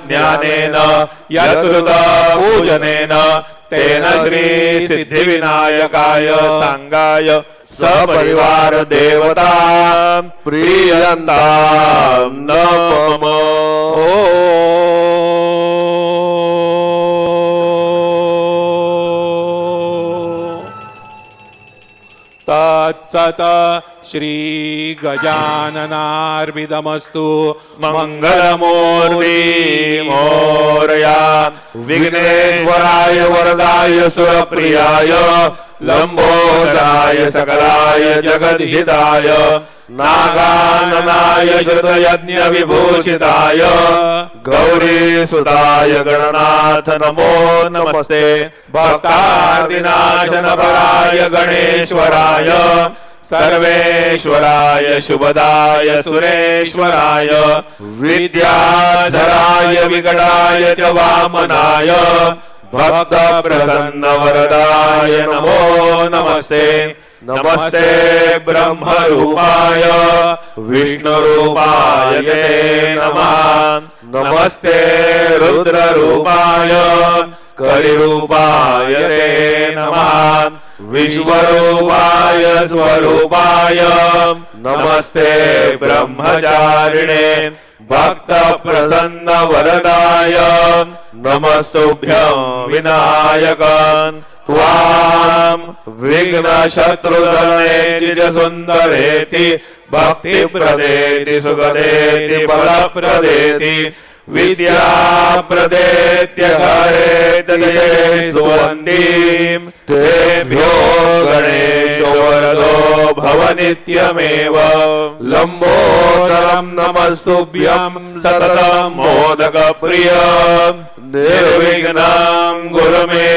ज्ञानेन यत्कृत पूजनेन तेन श्री सिद्धिविनायकाय सांगाय सपरिवार देवता प्रियंतां नमः। तत्सत् श्री गजाननार्पितमस्तु। मंगलमूर्ति मोरया विघ्नेश्वराय वरदाय सुरप्रियाय लंबोदराय सकलाय जगद्हिताय नागाननाय श्रुतयज्ञ विभूषिताय गौरीसुताय गणनाथ नमो नमस्ते। भक्तादिनाशनपराय गणेश्वराय सर्वेश्वराय शुभदाय सुरेश्वराय विद्याधराय विकटाय च वामनाय भक्त प्रसन्न वरदाय नमो नमस्ते। नमस्ते ब्रह्मरूपाय विष्णुरूपाय ते नमः। नमस्ते रुद्ररूपाय कलिरूपाय ते नमः। विश्वरूपाय स्वरूपाय नमस्ते ब्रह्मचारिणे भक्त प्रसन्न वरदाय नमस्तुभ्यं विनायक त्वां विघ्न शत्रुदलेति सुंदरेति भक्ति प्रदेति सुखदेति बल प्रदेति विद्या प्रदेत्य हरेतये सुवन्तीं तेभ्यो गणेशो वरदो भव नित्यमेव। लंबोदरं नमस्तुभ्यं सततं मोदक प्रिय निर्विघ्नं गुरु मे